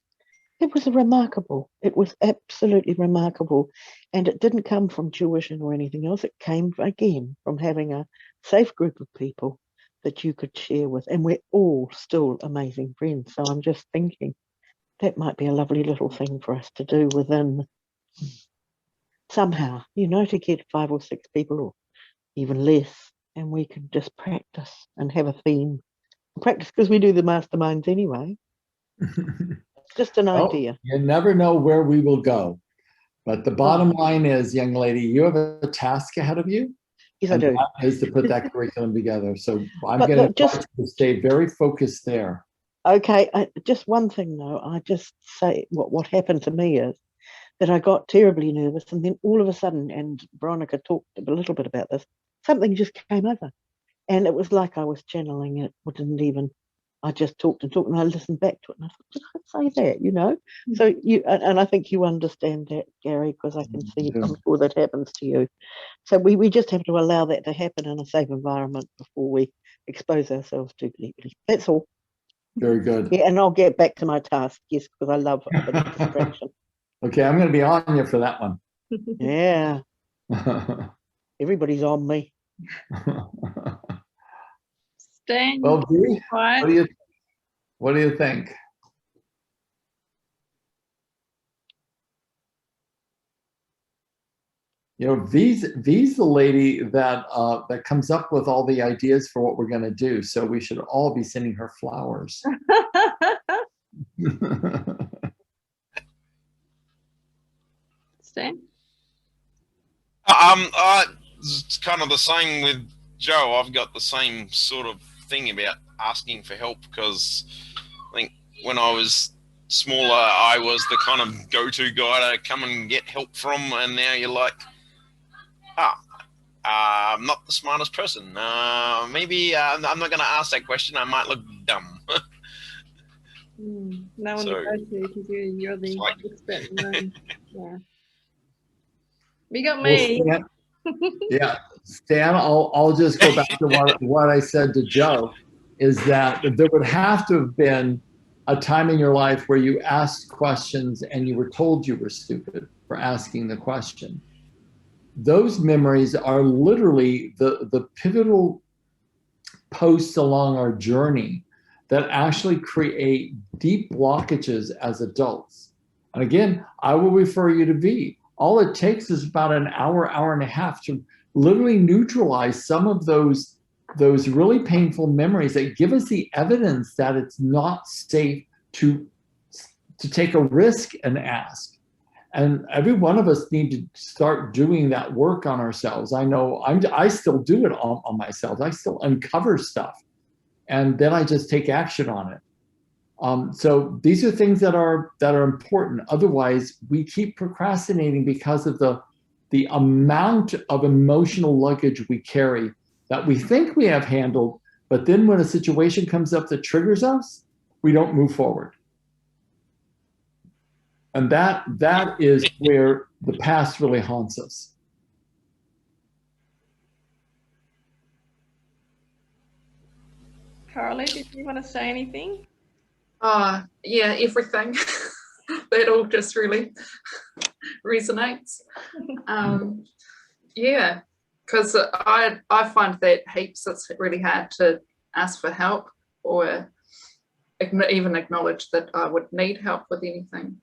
It was remarkable. It was absolutely remarkable. And it didn't come from tuition or anything else. It came, again, from having a safe group of people that you could share with. And we're all still amazing friends. So I'm just thinking that might be a lovely little thing for us to do within, somehow, to get 5 or 6 people or even less. And we can just practice and have a theme. Practice, because we do the masterminds anyway. Just an idea. You never know where we will go. But the bottom line is, young lady, you have a task ahead of you. Yes, I do. That is to put that curriculum together. So I'm going to stay very focused there. Okay, just one thing though. I just say what happened to me is that I got terribly nervous, and then all of a sudden, and Veronica talked a little bit about this, something just came over. And it was like I was channeling it, or didn't even I just talked and talked, and I listened back to it, and I thought, did I say that? You know. So you and I think you understand that, Gary, because I can see. I'm sure that happens to you. So we just have to allow that to happen in a safe environment before we expose ourselves too deeply. That's all. Very good. Yeah, and I'll get back to my task. Yes, because I love a bit of distraction. Okay, I'm going to be on you for that one. Yeah, everybody's on me. Stan, Well, Dee, quiet. what do you think? You know, V's the lady that that comes up with all the ideas for what we're going to do. So we should all be sending her flowers. Stan? It's kind of the same with Joe. I've got the same sort of thing about asking for help, because I think when I was smaller, I was the kind of go-to guy to come and get help from, and now you're like, I'm not the smartest person. Maybe I'm not going to ask that question. I might look dumb. No one to go to, because you're the like, expert in the room. Yeah. You got me. Well, yeah, Stan, I'll just go back to what I said to Joe, is that there would have to have been a time in your life where you asked questions and you were told you were stupid for asking the question. Those memories are literally the pivotal posts along our journey that actually create deep blockages as adults. And again, I will refer you to V. All it takes is about an hour, hour and a half to literally neutralize some of those really painful memories that give us the evidence that it's not safe to take a risk and ask. And every one of us need to start doing that work on ourselves. I know I still do it on myself. I still uncover stuff, and then I just take action on it. So these are things that are important. Otherwise, we keep procrastinating because of the amount of emotional luggage we carry that we think we have handled, but then when a situation comes up that triggers us, we don't move forward. And that is where the past really haunts us. Carly, did you want to say anything? Yeah, everything. That all just really resonates. Yeah, because I find that heaps. It's really hard to ask for help or even acknowledge that I would need help with anything.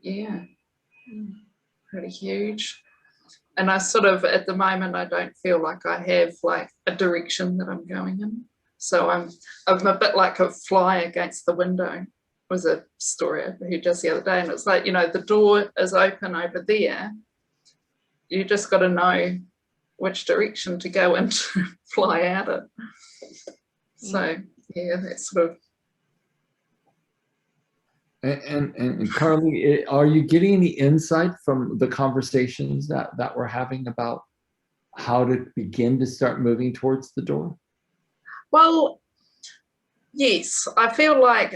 Yeah, pretty huge. And I sort of, at the moment, I don't feel like I have like a direction that I'm going in. So I'm a bit like a fly against the window. It was a story I heard just the other day, and it's like, you know, the door is open over there. You just got to know which direction to go and to fly out it. So yeah, that's sort of. And Carly, are you getting any insight from the conversations that we're having about how to begin to start moving towards the door? Well, yes, I feel like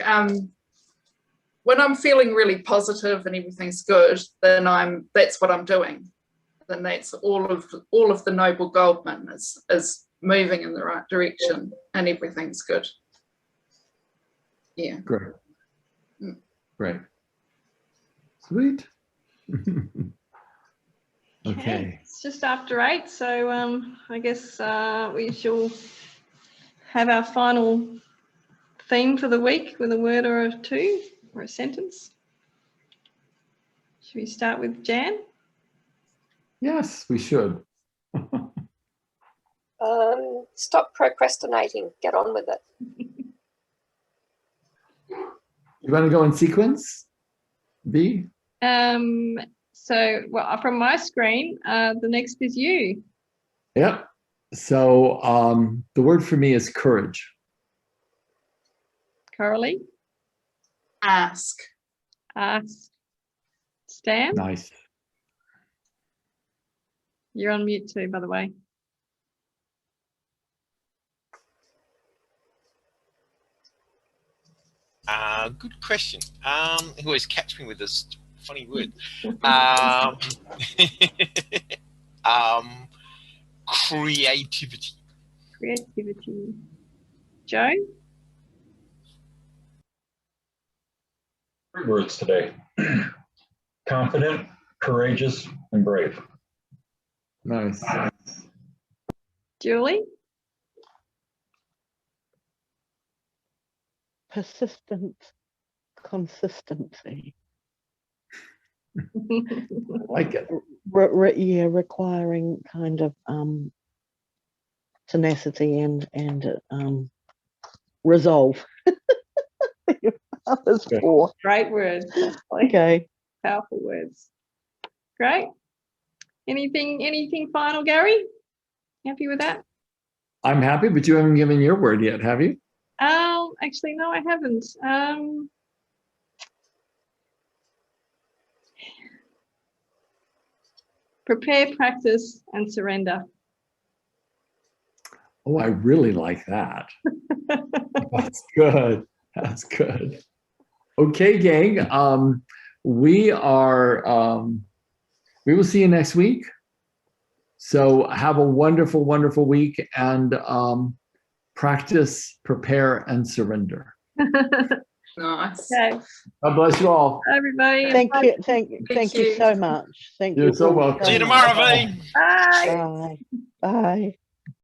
when I'm feeling really positive and everything's good, then that's what I'm doing. Then that's all of the noble Goldman is moving in the right direction and everything's good. Yeah. Great. Great. Sweet. Okay. It's just after 8, so I guess we shall have our final theme for the week with a word or two or a sentence. Should we start with Jan? Yes, we should. Stop procrastinating. Get on with it. You want to go in sequence, B? So, well, from my screen, the next is you. Yep. So the word for me is courage. Coralie? Ask. Stan? Nice. You're on mute too, by the way. Good question. He always catch me with this funny word. Creativity. Creativity. Joe? 3 words today. Confident, courageous, and brave. Nice. Julie? Persistent consistency. I like it. Yeah, requiring kind of tenacity and resolve. Others Okay. 4. Great words. Okay. Powerful words. Great. Anything final, Gary? Happy with that? I'm happy, but you haven't given your word yet, have you? Actually, no, I haven't. Prepare, practice, and surrender. Oh, I really like that. That's good. That's good. Okay, gang. We will see you next week. So have a wonderful, wonderful week, and practice, prepare, and surrender. Nice. Okay, God bless you all. everybody. Thank you so much. Thank You're you so all welcome. so See you much. tomorrow, V. Bye. Bye. Bye.